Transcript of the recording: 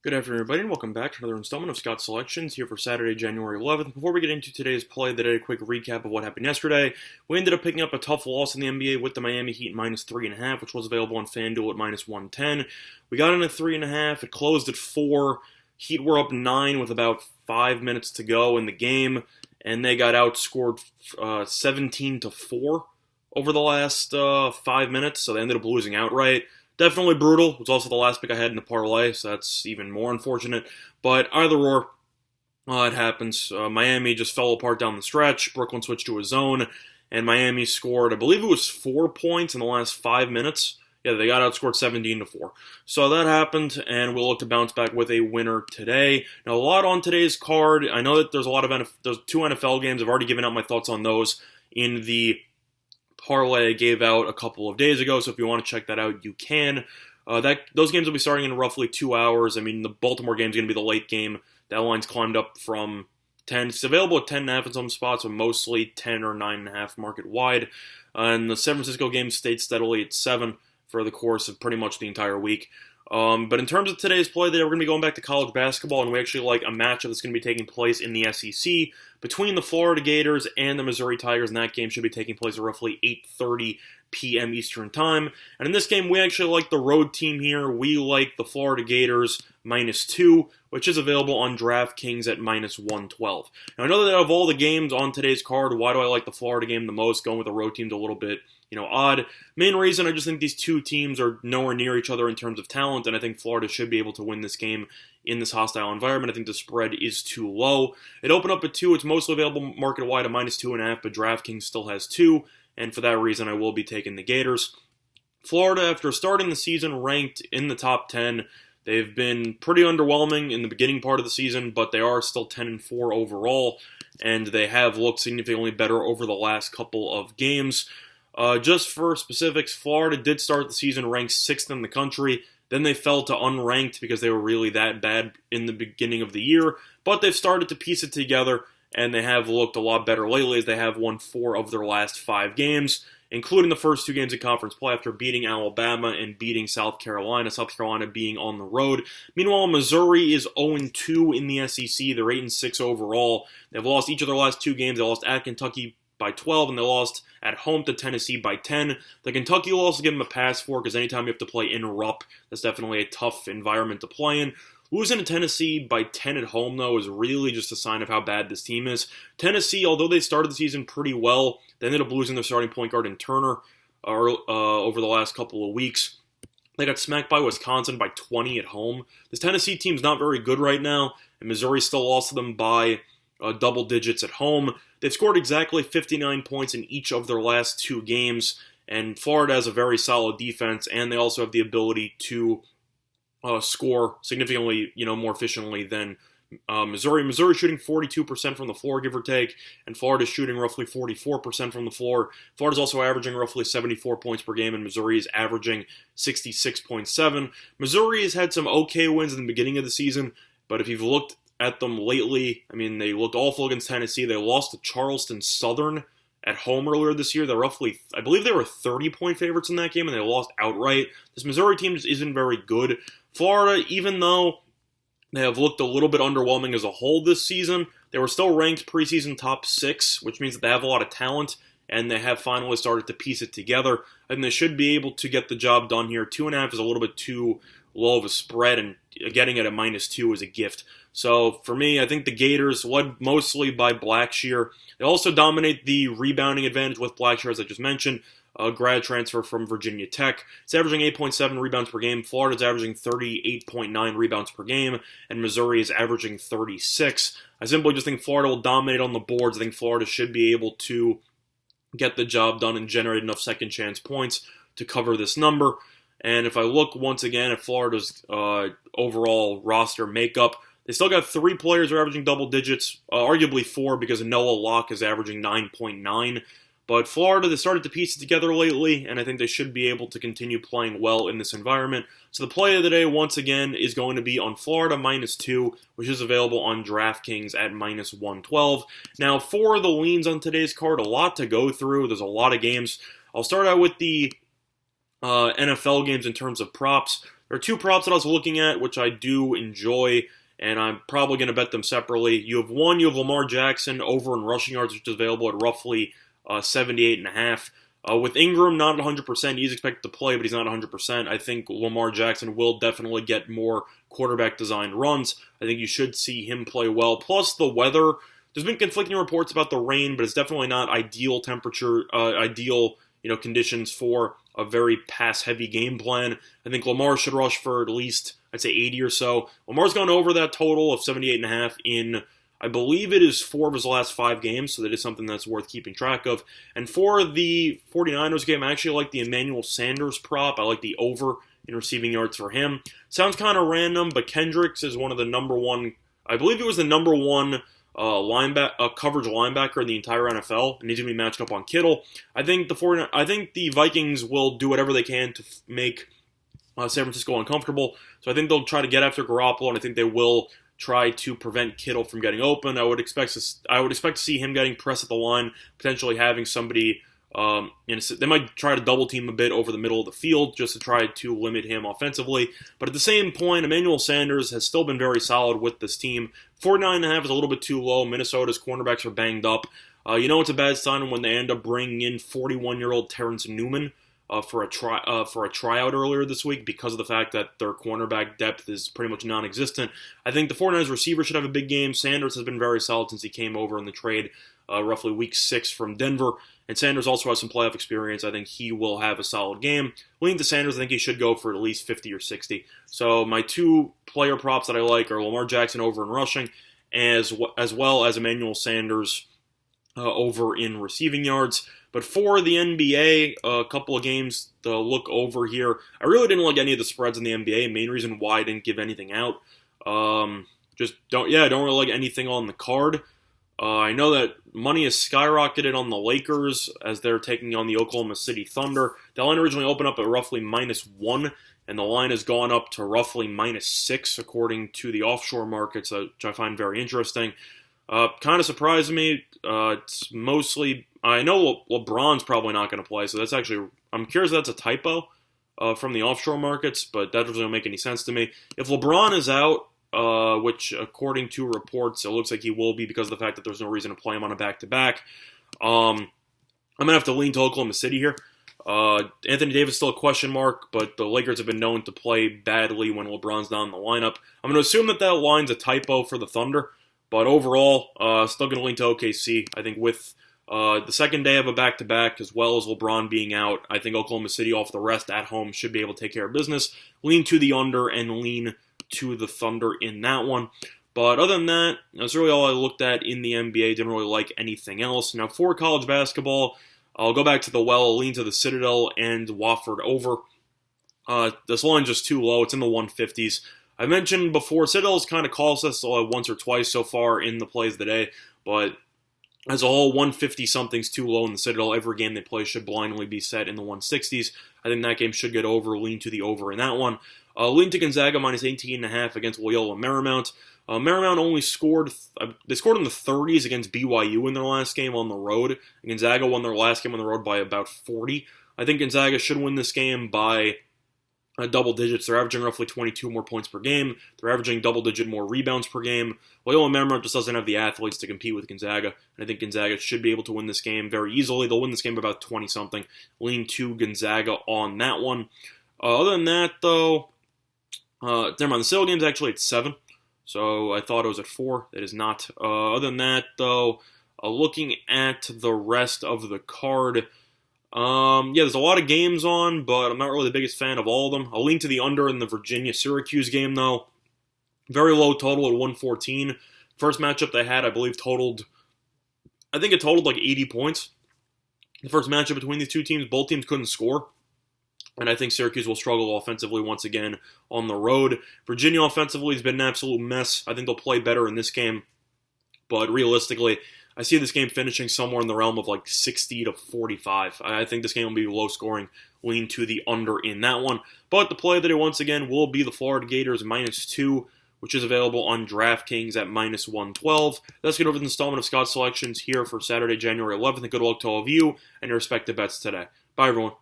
Good afternoon, everybody, and welcome back to another installment of Scott's Selections here for Saturday, January 11th. Before we get into today's play of the day, a quick recap of what happened yesterday. We ended up picking up a tough loss in the NBA with the Miami Heat minus 3.5, which was available on FanDuel at minus 110. We got in at 3.5. It closed at 4. Heat were up 9 with about 5 minutes to go in the game, and they got outscored 17-4 over the last 5 minutes, so they ended up losing outright. Definitely brutal. It was also the last pick I had in the parlay, so that's even more unfortunate. But either or, it happens. Miami just fell apart down the stretch. Brooklyn switched to a zone, and Miami scored, I believe it was 4 points in the last 5 minutes. Yeah, they got outscored 17-4. So that happened, and we'll look to bounce back with a winner today. Now, a lot on today's card. I know that there's a lot of there's 2 NFL games. I've already given out my thoughts on those in the parlay I gave out a couple of days ago, so if you want to check that out, you can. Those games will be starting in roughly 2 hours. I mean, the Baltimore game is going to be the late game. That line's climbed up from 10. It's available at 10.5 in some spots, but mostly 10 or 9.5 market wide. And the San Francisco game stayed steadily at 7 for the course of pretty much the entire week. But in terms of today's play, we're going to be going back to college basketball, and we actually like a matchup that's going to be taking place in the SEC between the Florida Gators and the Missouri Tigers, and that game should be taking place at roughly 8:30 p.m. Eastern Time. And in this game, we actually like the road team here. We like the Florida Gators -2, which is available on DraftKings at -112. Now, I know that out of all the games on today's card, why do I like the Florida game the most? Going with the road team's a little bit odd. Main reason, I just think these two teams are nowhere near each other in terms of talent, and I think Florida should be able to win this game in this hostile environment. I think the spread is too low. It opened up at 2. It's mostly available market-wide at -2.5, but DraftKings still has 2, and for that reason, I will be taking the Gators. Florida, after starting the season ranked in the top 10, they've been pretty underwhelming in the beginning part of the season, but they are still 10-4 overall, and they have looked significantly better over the last couple of games. Just for specifics, Florida did start the season ranked 6th in the country. Then they fell to unranked because they were really that bad in the beginning of the year. But they've started to piece it together, and they have looked a lot better lately as they have won 4 of their last 5 games, including the first 2 games in conference play after beating Alabama and beating South Carolina being on the road. Meanwhile, Missouri is 0-2 in the SEC. They're 8-6 overall. They've lost each of their last 2 games. They lost at Kentucky by 12, and they lost at home to Tennessee by 10. The Kentucky loss, give them a pass for, because anytime you have to play in Rupp, that's definitely a tough environment to play in. Losing to Tennessee by 10 at home, though, is really just a sign of how bad this team is. Tennessee, although they started the season pretty well, they ended up losing their starting point guard in Turner over the last couple of weeks. They got smacked by Wisconsin by 20 at home. This Tennessee team's not very good right now, and Missouri still lost to them by double digits at home. They've scored exactly 59 points in each of their last 2 games, and Florida has a very solid defense, and they also have the ability to score significantly, more efficiently than Missouri. Missouri shooting 42% from the floor, give or take, and Florida's shooting roughly 44% from the floor. Florida's also averaging roughly 74 points per game, and Missouri is averaging 66.7. Missouri has had some okay wins in the beginning of the season, but if you've looked at them lately, I mean, they looked awful against Tennessee. They lost to Charleston Southern at home earlier this year. I believe they were 30-point favorites in that game, and they lost outright. This Missouri team just isn't very good. Florida, even though they have looked a little bit underwhelming as a whole this season, they were still ranked preseason top 6, which means that they have a lot of talent, and they have finally started to piece it together, and they should be able to get the job done here. 2.5 is a little bit too low of a spread, and getting it at -2 is a gift. So for me, I think the Gators, led mostly by Blackshear. They also dominate the rebounding advantage with Blackshear, as I just mentioned, a grad transfer from Virginia Tech. It's averaging 8.7 rebounds per game. Florida's averaging 38.9 rebounds per game, and Missouri is averaging 36. I simply just think Florida will dominate on the boards. I think Florida should be able to get the job done and generate enough second chance points to cover this number. And if I look once again at Florida's overall roster makeup, they still got 3 players who are averaging double digits, arguably 4 because Noah Locke is averaging 9.9. But Florida, they started to piece it together lately, and I think they should be able to continue playing well in this environment. So the play of the day, once again, is going to be on Florida -2, which is available on DraftKings at -112. Now, for the leans on today's card, a lot to go through. There's a lot of games. I'll start out with the NFL games in terms of props. There are two props that I was looking at, which I do enjoy, and I'm probably going to bet them separately. You have Lamar Jackson over in rushing yards, which is available at roughly 78.5. With Ingram not at 100%, he's expected to play, but he's not 100%. I think Lamar Jackson will definitely get more quarterback-designed runs. I think you should see him play well. Plus, the weather, there's been conflicting reports about the rain, but it's definitely not ideal temperature, ideal conditions for a very pass-heavy game plan. I think Lamar should rush for at least, I'd say, 80 or so. Lamar's gone over that total of 78.5 in, I believe it is 4 of his last 5 games, so that is something that's worth keeping track of. And for the 49ers game, I actually like the Emmanuel Sanders prop. I like the over in receiving yards for him. Sounds kind of random, but Kendricks is one of the number one, I believe it was the number one coverage linebacker in the entire NFL, and he's going to be matched up on Kittle. I think the Vikings will do whatever they can to make San Francisco uncomfortable. So I think they'll try to get after Garoppolo, and I think they will try to prevent Kittle from getting open. I would expect to see him getting pressed at the line, potentially having somebody. They might try to double team a bit over the middle of the field just to try to limit him offensively. But at the same point, Emmanuel Sanders has still been very solid with this team. 49.5 is a little bit too low. Minnesota's cornerbacks are banged up. It's a bad sign when they end up bringing in 41-year-old Terrence Newman for a tryout earlier this week because of the fact that their cornerback depth is pretty much non-existent. I think the 49ers receiver should have a big game. Sanders has been very solid since he came over in the trade roughly week 6 from Denver. And Sanders also has some playoff experience. I think he will have a solid game. Leaning to Sanders, I think he should go for at least 50 or 60. So my 2 player props that I like are Lamar Jackson over in rushing, as well as Emmanuel Sanders over in receiving yards. But for the NBA, a couple of games to look over here. I really didn't like any of the spreads in the NBA. Main reason why I didn't give anything out. Don't really like anything on the card. I know that money has skyrocketed on the Lakers as they're taking on the Oklahoma City Thunder. The line originally opened up at roughly -1, and the line has gone up to roughly -6 according to the offshore markets, which I find very interesting. Kind of surprised me. It's mostly, I know LeBron's probably not going to play, so that's actually, I'm curious if that's a typo from the offshore markets, but that doesn't make any sense to me. If LeBron is out, which according to reports, it looks like he will be because of the fact that there's no reason to play him on a back-to-back. I'm going to have to lean to Oklahoma City here. Anthony Davis is still a question mark, but the Lakers have been known to play badly when LeBron's not in the lineup. I'm going to assume that line's a typo for the Thunder, but overall, still going to lean to OKC. I think with the second day of a back-to-back, as well as LeBron being out, I think Oklahoma City off the rest at home should be able to take care of business. Lean to the under and lean to the Thunder in that one. But other than that, that's really all I looked at in the NBA. Didn't really like anything else. Now, for college basketball, I'll go back to the well, lean to the Citadel and Wofford over. This line's just too low. It's in the 150s. I mentioned before, Citadel's kind of cost us once or twice so far in the plays of the day, but as a whole, 150-something's too low in the Citadel. Every game they play should blindly be set in the 160s. I think that game should get over. Lean to the over in that one. Lean to Gonzaga -18.5 against Loyola Marymount. Marymount only scored, they scored in the 30s against BYU in their last game on the road. Gonzaga won their last game on the road by about 40. I think Gonzaga should win this game by double digits. They're averaging roughly 22 more points per game. They're averaging double-digit more rebounds per game. Loyola Marymount just doesn't have the athletes to compete with Gonzaga, and I think Gonzaga should be able to win this game very easily. They'll win this game by about 20-something. Lean to Gonzaga on that one. Other than that, though, never mind. The Citadel game's actually at 7, so I thought it was at 4. It is not. Other than that, though, looking at the rest of the card, there's a lot of games on, but I'm not really the biggest fan of all of them. I'll lean to the under in the Virginia-Syracuse game, though. Very low total at 114. First matchup they had, I believe, totaled like 80 points. The first matchup between these two teams, both teams couldn't score. And I think Syracuse will struggle offensively once again on the road. Virginia offensively has been an absolute mess. I think they'll play better in this game. But realistically, I see this game finishing somewhere in the realm of like 60 to 45. I think this game will be low scoring. Lean to the under in that one. But the play of the day once again will be the Florida Gators -2, which is available on DraftKings at -112. That's good over the installment of Scott's selections here for Saturday, January 11th. And good luck to all of you and your respective bets today. Bye, everyone.